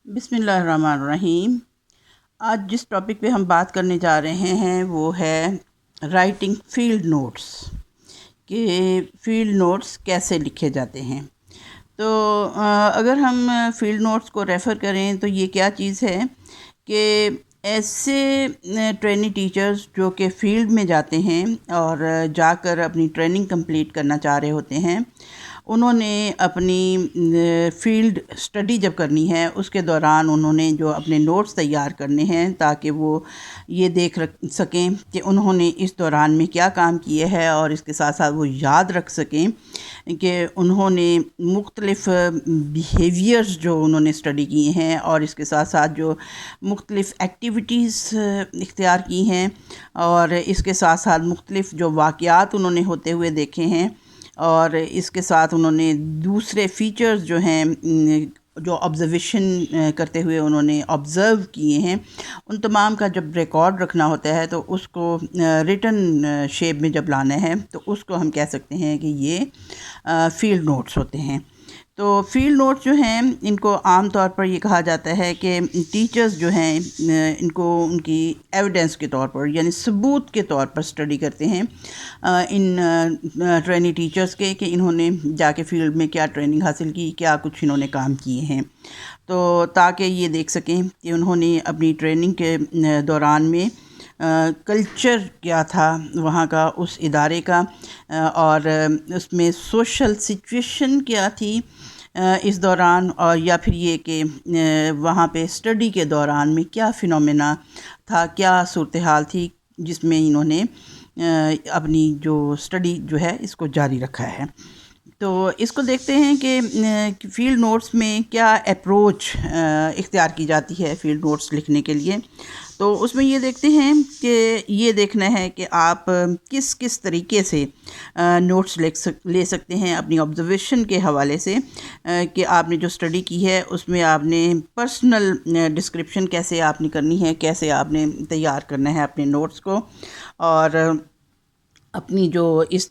بسم اللہ الرحمن الرحیم۔ آج جس ٹاپک پہ ہم بات کرنے جا رہے ہیں وہ ہے رائٹنگ فیلڈ نوٹس، کہ فیلڈ نوٹس کیسے لکھے جاتے ہیں۔ تو اگر ہم فیلڈ نوٹس کو ریفر کریں تو یہ کیا چیز ہے کہ ایسے ٹریننگ ٹیچرز جو کہ فیلڈ میں جاتے ہیں اور جا کر اپنی ٹریننگ کمپلیٹ کرنا چاہ رہے ہوتے ہیں، انہوں نے اپنی فیلڈ اسٹڈی جب کرنی ہے اس کے دوران انہوں نے جو اپنے نوٹس تیار کرنے ہیں تاکہ وہ یہ دیکھ سکیں کہ انہوں نے اس دوران میں کیا کام کیے ہے، اور اس کے ساتھ ساتھ وہ یاد رکھ سکیں کہ انہوں نے مختلف بیہیویئرز جو انہوں نے اسٹڈی کیے ہیں اور اس کے ساتھ ساتھ جو مختلف ایکٹیویٹیز اختیار کی ہیں، اور اس کے ساتھ ساتھ مختلف جو واقعات انہوں نے ہوتے ہوئے دیکھے ہیں، اور اس کے ساتھ انہوں نے دوسرے فیچرز جو ہیں جو آبزرویشن کرتے ہوئے انہوں نے آبزرو کیے ہیں، ان تمام کا جب ریکارڈ رکھنا ہوتا ہے تو اس کو ریٹن شیپ میں جب لانا ہے تو اس کو ہم کہہ سکتے ہیں کہ یہ فیلڈ نوٹس ہوتے ہیں۔ تو فیلڈ نوٹس جو ہیں ان کو عام طور پر یہ کہا جاتا ہے کہ ٹیچرز جو ہیں ان کو ان کی ایویڈنس کے طور پر، یعنی ثبوت کے طور پر اسٹڈی کرتے ہیں ان ٹریننگ ٹیچرز کے، کہ انہوں نے جا کے فیلڈ میں کیا ٹریننگ حاصل کی، کیا کچھ انہوں نے کام کیے ہیں، تو تاکہ یہ دیکھ سکیں کہ انہوں نے اپنی ٹریننگ کے دوران میں کلچر کیا تھا وہاں کا، اس ادارے کا، اور اس میں سوشل سچویشن کیا تھی اس دوران، اور یا پھر یہ کہ وہاں پہ اسٹڈی کے دوران میں کیا فینومینا تھا، کیا صورتحال تھی جس میں انہوں نے اپنی جو اسٹڈی جو ہے اس کو جاری رکھا ہے۔ تو اس کو دیکھتے ہیں کہ فیلڈ نوٹس میں کیا اپروچ اختیار کی جاتی ہے فیلڈ نوٹس لکھنے کے لیے۔ تو اس میں یہ دیکھتے ہیں کہ یہ دیکھنا ہے کہ آپ کس کس طریقے سے نوٹس لے سکتے ہیں اپنی آبزرویشن کے حوالے سے، کہ آپ نے جو اسٹڈی کی ہے اس میں آپ نے پرسنل ڈسکرپشن کیسے آپ نے کرنی ہے، کیسے آپ نے تیار کرنا ہے اپنے نوٹس کو، اور اپنی جو اس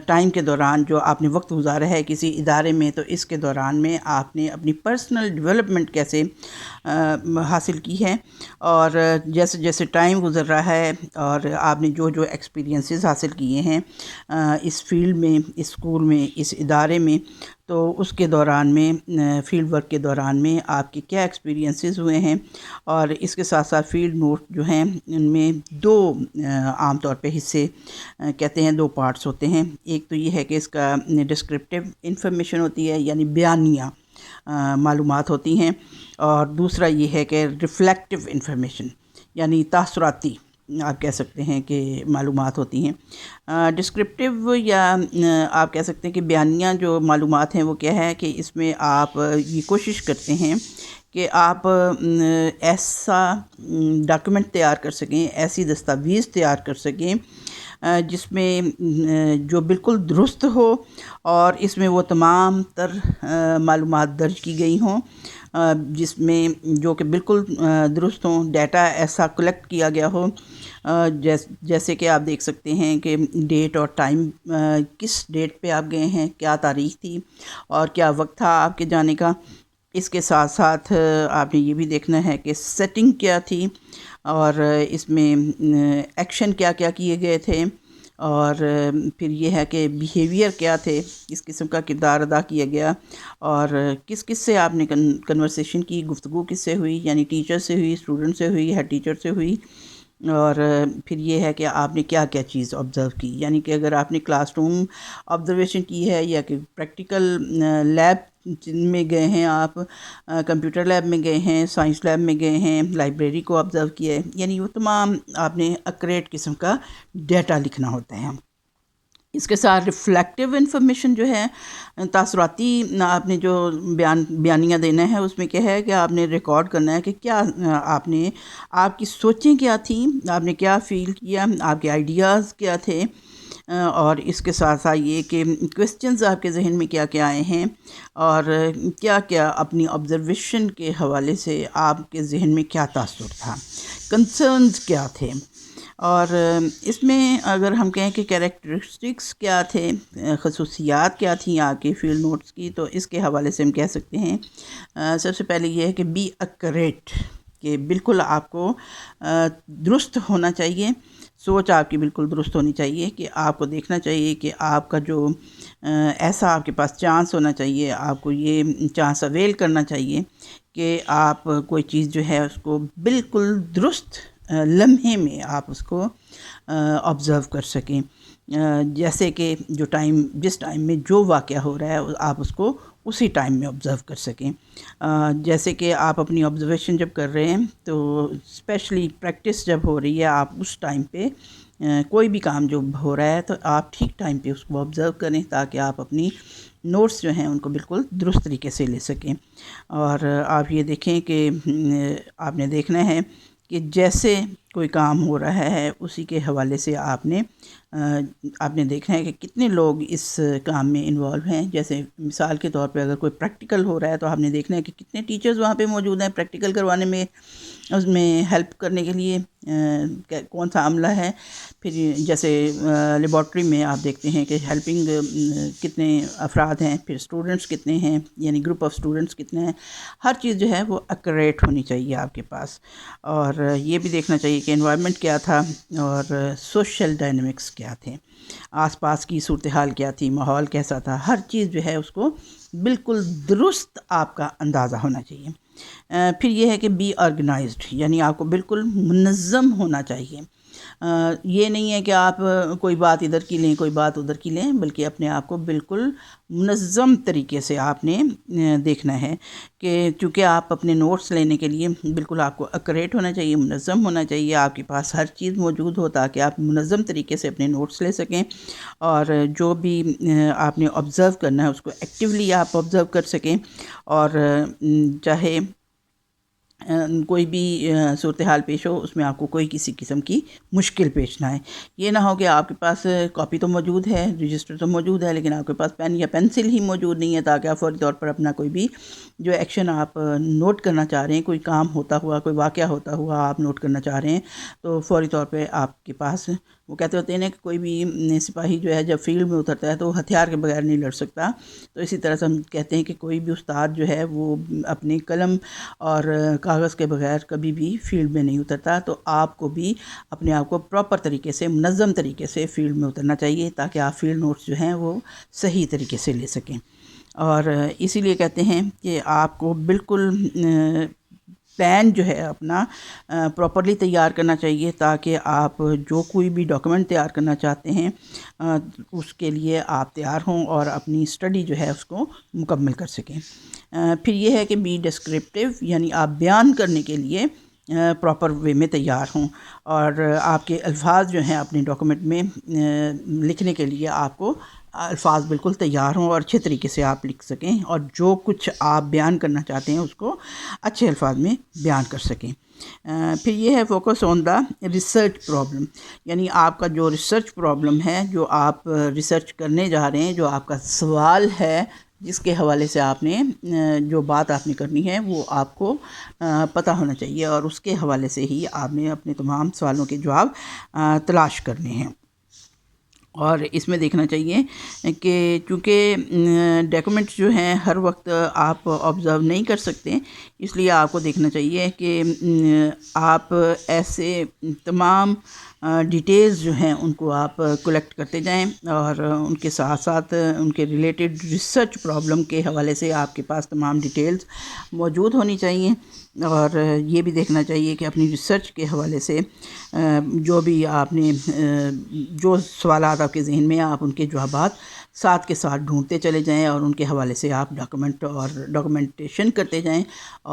ٹائم کے دوران جو آپ نے وقت گزارا ہے کسی ادارے میں، تو اس کے دوران میں آپ نے اپنی پرسنل ڈیولپمنٹ کیسے حاصل کی ہے، اور جیسے جیسے ٹائم گزر رہا ہے اور آپ نے جو جو ایکسپیرینسز حاصل کیے ہیں اس فیلڈ میں، اسکول میں، اس ادارے میں، تو اس کے دوران میں فیلڈ ورک کے دوران میں آپ کے کیا ایکسپیرینسز ہوئے ہیں، اور اس کے ساتھ ساتھ فیلڈ نوٹ جو ہیں ان میں دو عام طور پہ حصے کہتے ہیں، دو پارٹس ہوتے ہیں۔ ایک تو یہ ہے کہ اس کا ڈسکرپٹیو انفارمیشن ہوتی ہے، یعنی بیانیہ معلومات ہوتی ہیں، اور دوسرا یہ ہے کہ ریفلیکٹیو انفارمیشن، یعنی تاثراتی آپ کہہ سکتے ہیں کہ معلومات ہوتی ہیں۔ ڈسکرپٹیو یا آپ کہہ سکتے ہیں کہ بیانیہ جو معلومات ہیں وہ کیا ہے کہ اس میں آپ یہ کوشش کرتے ہیں کہ آپ ایسا ڈاکیومنٹ تیار کر سکیں، ایسی دستاویز تیار کر سکیں جس میں جو بالکل درست ہو، اور اس میں وہ تمام تر معلومات درج کی گئی ہوں جس میں جو کہ بالکل درست ہوں، ڈیٹا ایسا کلیکٹ کیا گیا ہو، جیسے کہ آپ دیکھ سکتے ہیں کہ ڈیٹ اور ٹائم، کس ڈیٹ پہ آپ گئے ہیں، کیا تاریخ تھی اور کیا وقت تھا آپ کے جانے کا۔ اس کے ساتھ ساتھ آپ نے یہ بھی دیکھنا ہے کہ سیٹنگ کیا تھی، اور اس میں ایکشن کیا کیا کیے گئے تھے، اور پھر یہ ہے کہ بیہیویئر کیا تھے، کس قسم کا کردار ادا کیا گیا، اور کس کس سے آپ نے کنورسیشن کی، گفتگو کس سے ہوئی، یعنی ٹیچر سے ہوئی، اسٹوڈنٹ سے ہوئی، ہیڈ ٹیچر سے ہوئی، اور پھر یہ ہے کہ آپ نے کیا کیا چیز آبزرو کی، یعنی کہ اگر آپ نے کلاس روم آبزرویشن کی ہے، یا کہ پریکٹیکل لیب میں گئے ہیں، آپ کمپیوٹر لیب میں گئے ہیں، سائنس لیب میں گئے ہیں، لائبریری کو آبزرو کیا ہے، یعنی وہ تمام آپ نے ایکوریٹ قسم کا ڈیٹا لکھنا ہوتا ہے۔ اس کے ساتھ ریفلیکٹیو انفارمیشن جو ہے، تاثراتی آپ نے جو بیانیہ دینا ہے، اس میں کیا ہے کہ آپ نے ریکارڈ کرنا ہے کہ کیا آپ کی سوچیں کیا تھیں، آپ نے کیا فیل کیا، آپ کے آئیڈیاز کیا تھے، اور اس کے ساتھ ساتھ یہ کہ کویسچنز آپ کے ذہن میں کیا کیا آئے ہیں، اور کیا کیا اپنی آبزرویشن کے حوالے سے آپ کے ذہن میں کیا تاثر تھا، کنسرنز کیا تھے، اور اس میں اگر ہم کہیں کہ کیریکٹرسٹکس کیا تھے، خصوصیات کیا تھیں آپ کے فیلڈ نوٹس کی، تو اس کے حوالے سے ہم کہہ سکتے ہیں سب سے پہلے یہ ہے کہ بی ایکوریٹ، کہ بالکل آپ کو درست ہونا چاہیے، سوچ آپ کی بالکل درست ہونی چاہیے، کہ آپ کو دیکھنا چاہیے کہ آپ کا جو ایسا آپ کے پاس چانس ہونا چاہیے، آپ کو یہ چانس اویل کرنا چاہیے کہ آپ کوئی چیز جو ہے اس کو بالکل درست لمحے میں آپ اس کو آبزرو کر سکیں، جیسے کہ جس ٹائم میں جو واقعہ ہو رہا ہے آپ اس کو اسی ٹائم میں آبزرو کر سکیں۔ جیسے کہ آپ اپنی آبزرویشن جب کر رہے ہیں تو اسپیشلی پریکٹس جب ہو رہی ہے، آپ اس ٹائم پہ کوئی بھی کام جو ہو رہا ہے تو آپ ٹھیک ٹائم پہ اس کو آبزرو کریں، تاکہ آپ اپنی نوٹس جو ہیں ان کو بالکل درست طریقے سے لے سکیں۔ اور آپ یہ دیکھیں کہ آپ نے دیکھنا ہے کہ جیسے کوئی کام ہو رہا ہے اسی کے حوالے سے آپ نے دیکھنا ہے کہ کتنے لوگ اس کام میں انوالو ہیں۔ جیسے مثال کے طور پہ اگر کوئی پریکٹیکل ہو رہا ہے تو آپ نے دیکھنا ہے کہ کتنے ٹیچرز وہاں پہ موجود ہیں پریکٹیکل کروانے میں، اس میں ہیلپ کرنے کے لیے کون سا عملہ ہے۔ پھر جیسے لیبارٹری میں آپ دیکھتے ہیں کہ ہیلپنگ کتنے افراد ہیں، پھر اسٹوڈنٹس کتنے ہیں، یعنی گروپ آف اسٹوڈنٹس کتنے ہیں۔ ہر چیز جو ہے وہ ایکوریٹ ہونی چاہیے آپ کے پاس، اور یہ بھی دیکھنا چاہیے کہ انوائرمنٹ کیا تھا اور سوشل ڈائنامکس کیا تھے، آس پاس کی صورتحال کیا تھی، ماحول کیسا تھا، ہر چیز جو ہے اس کو بالکل درست آپ کا اندازہ ہونا چاہیے۔ پھر یہ ہے کہ بی آرگنائزڈ، یعنی آپ کو بالکل منظم ہونا چاہیے۔ یہ نہیں ہے کہ آپ کوئی بات ادھر کی لیں کوئی بات ادھر کی لیں، بلکہ اپنے آپ کو بالکل منظم طریقے سے آپ نے دیکھنا ہے، کہ چونکہ آپ اپنے نوٹس لینے کے لیے بالکل آپ کو ایکوریٹ ہونا چاہیے، منظم ہونا چاہیے، آپ کے پاس ہر چیز موجود ہو تاکہ آپ منظم طریقے سے اپنے نوٹس لے سکیں، اور جو بھی آپ نے آبزرو کرنا ہے اس کو ایکٹیولی آپ آبزرو کر سکیں، اور چاہے کوئی بھی صورتحال پیش ہو اس میں آپ کو کوئی کسی قسم کی مشکل پیش نہ آئے۔ یہ نہ ہو کہ آپ کے پاس کاپی تو موجود ہے، رجسٹر تو موجود ہے، لیکن آپ کے پاس پین یا پینسل ہی موجود نہیں ہے، تاکہ آپ فوری طور پر اپنا کوئی بھی جو ایکشن آپ نوٹ کرنا چاہ رہے ہیں، کوئی کام ہوتا ہوا، کوئی واقعہ ہوتا ہوا آپ نوٹ کرنا چاہ رہے ہیں، تو فوری طور پہ آپ کے پاس، وہ کہتے ہوتے ہیں کہ کوئی بھی سپاہی جو ہے جب فیلڈ میں اترتا ہے تو ہتھیار کے بغیر نہیں لڑ سکتا، تو اسی طرح سے ہم کہتے ہیں کہ کوئی بھی استاد جو ہے وہ اپنی قلم اور کاغذ کے بغیر کبھی بھی فیلڈ میں نہیں اترتا، تو آپ کو بھی اپنے آپ کو پراپر طریقے سے، منظم طریقے سے فیلڈ میں اترنا چاہیے، تاکہ آپ فیلڈ نوٹس جو ہیں وہ صحیح طریقے سے لے سکیں۔ اور اسی لیے کہتے ہیں کہ آپ کو بالکل پلان جو ہے اپنا پراپرلی تیار کرنا چاہیے، تاکہ آپ جو کوئی بھی ڈاکیومنٹ تیار کرنا چاہتے ہیں اس کے لیے آپ تیار ہوں اور اپنی اسٹڈی جو ہے اس کو مکمل کر سکیں۔ پھر یہ ہے کہ بی ڈسکرپٹیو، یعنی آپ بیان کرنے کے لیے پراپر وے میں تیار ہوں، اور آپ کے الفاظ جو ہیں اپنے ڈاکیومنٹ میں لکھنے کے لیے آپ کو الفاظ بالکل تیار ہوں اور اچھے طریقے سے آپ لکھ سکیں، اور جو کچھ آپ بیان کرنا چاہتے ہیں اس کو اچھے الفاظ میں بیان کر سکیں۔ پھر یہ ہے focus on the research problem, یعنی آپ کا جو ریسرچ پرابلم ہے، جو آپ ریسرچ کرنے جا رہے ہیں، جو آپ کا سوال ہے، جس کے حوالے سے آپ نے جو بات آپ نے کرنی ہے وہ آپ کو پتہ ہونا چاہیے، اور اس کے حوالے سے ہی آپ نے اپنے تمام سوالوں کے جواب تلاش کرنے ہیں۔ اور اس میں دیکھنا چاہیے کہ چونکہ ڈاکیومنٹس جو ہیں ہر وقت آپ آبزرو نہیں کر سکتے، اس لیے آپ کو دیکھنا چاہیے کہ آپ ایسے تمام ڈیٹیلز جو ہیں ان کو آپ کلیکٹ کرتے جائیں، اور ان کے ساتھ ساتھ ان کے ریلیٹڈ ریسرچ پرابلم کے حوالے سے آپ کے پاس تمام ڈیٹیلز موجود ہونی چاہیے، اور یہ بھی دیکھنا چاہیے کہ اپنی ریسرچ کے حوالے سے جو بھی آپ نے جو سوالات آپ کے ذہن میں آپ ان کے جوابات ساتھ کے ساتھ ڈھونڈتے چلے جائیں، اور ان کے حوالے سے آپ ڈاکومنٹیشن کرتے جائیں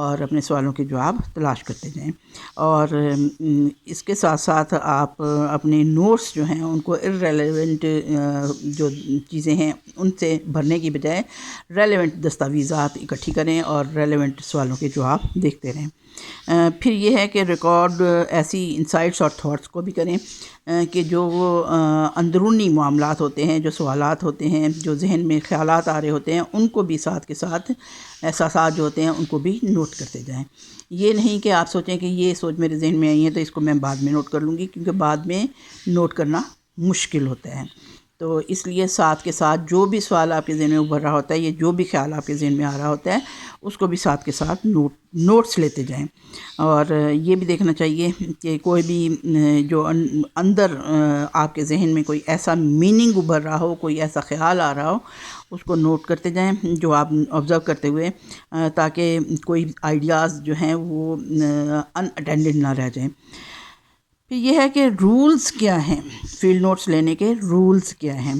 اور اپنے سوالوں کے جواب تلاش کرتے جائیں۔ اور اس کے ساتھ ساتھ آپ اپنے نوٹس جو ہیں ان کو ارریلیونٹ جو چیزیں ہیں ان سے بھرنے کی بجائے ریلیونٹ دستاویزات اکٹھی کریں اور ریلیونٹ سوالوں کے جواب دیکھتے رہیں۔ پھر یہ ہے کہ ریکارڈ ایسی انسائٹس اور تھاٹس کو بھی کریں کہ جو اندرونی معاملات ہوتے ہیں، جو سوالات ہوتے ہیں، جو ذہن میں خیالات آ رہے ہوتے ہیں، ان کو بھی ساتھ کے ساتھ احساسات جو ہوتے ہیں ان کو بھی نوٹ کرتے جائیں۔ یہ نہیں کہ آپ سوچیں کہ یہ سوچ میرے ذہن میں آئی ہے تو اس کو میں بعد میں نوٹ کر لوں گی، کیونکہ بعد میں نوٹ کرنا مشکل ہوتا ہے۔ تو اس لیے ساتھ کے ساتھ جو بھی سوال آپ کے ذہن میں ابھر رہا ہوتا ہے، یا جو بھی خیال آپ کے ذہن میں آ رہا ہوتا ہے، اس کو بھی ساتھ کے ساتھ نوٹس لیتے جائیں۔ اور یہ بھی دیکھنا چاہیے کہ کوئی بھی جو اندر آپ کے ذہن میں کوئی ایسا میننگ ابھر رہا ہو، کوئی ایسا خیال آ رہا ہو، اس کو نوٹ کرتے جائیں جو آپ آبزرو کرتے ہوئے، تاکہ کوئی آئیڈیاز جو ہیں وہ ان اٹینڈڈ نہ رہ جائیں۔ پھر یہ ہے کہ رولز کیا ہیں، فیلڈ نوٹس لینے کے رولز کیا ہیں۔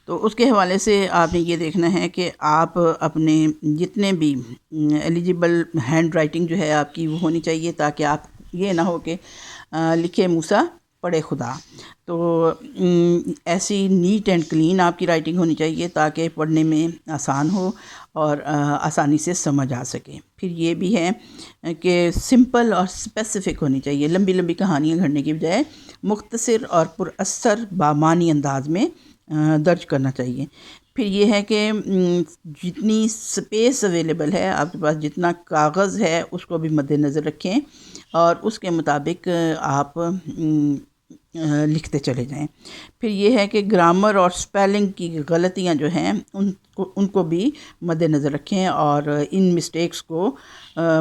تو اس کے حوالے سے آپ نے یہ دیکھنا ہے کہ آپ اپنے جتنے بھی ایلیجیبل ہینڈ رائٹنگ جو ہے آپ کی وہ ہونی چاہیے، تاکہ آپ یہ نہ ہو کہ لکھے موسیٰ پڑھے خدا۔ تو ایسی نیٹ اینڈ کلین آپ کی رائٹنگ ہونی چاہیے تاکہ پڑھنے میں آسان ہو اور آسانی سے سمجھ آ سکے۔ پھر یہ بھی ہے کہ سمپل اور اسپیسیفک ہونی چاہیے، لمبی لمبی کہانیاں گھڑنے کی بجائے مختصر اور پر اثر بامعنی انداز میں درج کرنا چاہیے۔ پھر یہ ہے کہ جتنی سپیس اویلیبل ہے آپ کے پاس، جتنا کاغذ ہے اس کو بھی مد نظر رکھیں اور اس کے مطابق آپ لکھتے چلے جائیں۔ پھر یہ ہے کہ گرامر اور سپیلنگ کی غلطیاں جو ہیں ان کو بھی مد نظر رکھیں اور ان مسٹیکس کو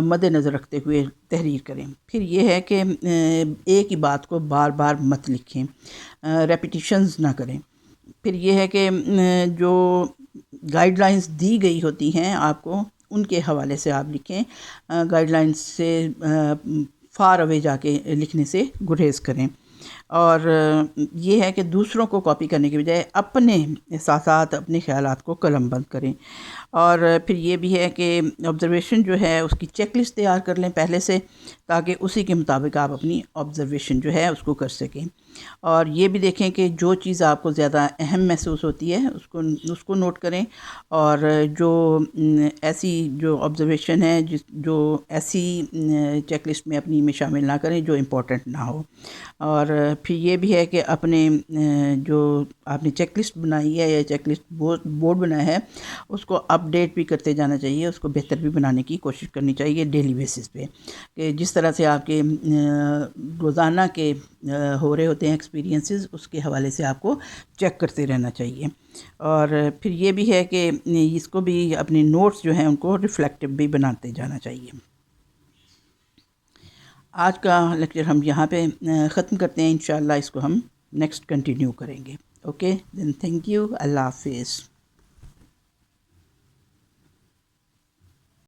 مد نظر رکھتے ہوئے تحریر کریں۔ پھر یہ ہے کہ ایک ہی بات کو بار بار مت لکھیں، ریپیٹیشنز نہ کریں۔ پھر یہ ہے کہ جو گائیڈ لائنز دی گئی ہوتی ہیں آپ کو، ان کے حوالے سے آپ لکھیں، گائیڈ لائنز سے فار اوے جا کے لکھنے سے گریز کریں۔ اور یہ ہے کہ دوسروں کو کاپی کرنے کے بجائے اپنے احساسات، اپنے خیالات کو قلم بند کریں۔ اور پھر یہ بھی ہے کہ آبزرویشن جو ہے اس کی چیک لسٹ تیار کر لیں پہلے سے، تاکہ اسی کے مطابق آپ اپنی آبزرویشن جو ہے اس کو کر سکیں۔ اور یہ بھی دیکھیں کہ جو چیز آپ کو زیادہ اہم محسوس ہوتی ہے اس کو نوٹ کریں، اور جو ایسی جو آبزرویشن ہے جو ایسی چیک لسٹ میں اپنی میں شامل نہ کریں جو امپورٹنٹ نہ ہو۔ اور پھر یہ بھی ہے کہ اپنے جو آپ نے چیک لسٹ بنائی ہے یا چیک لسٹ بورڈ بنایا ہے اس کو اپ ڈیٹ بھی کرتے جانا چاہیے، اس کو بہتر بھی بنانے کی کوشش کرنی چاہیے ڈیلی بیسس پہ، کہ جس طرح سے آپ کے روزانہ کے ہو رہے ہوتے ہیں ایکسپیرینسز، اس کے حوالے سے آپ کو چیک کرتے رہنا چاہیے۔ اور پھر یہ بھی ہے کہ اس کو بھی اپنے نوٹس جو ہیں ان کو ریفلیکٹیو بھی بناتے جانا چاہیے۔ آج کا لیکچر ہم یہاں پہ ختم کرتے ہیں، انشاءاللہ اس کو ہم نیکسٹ کنٹینیو کریں گے۔ اوکے دین، تھینک یو، اللہ حافظ۔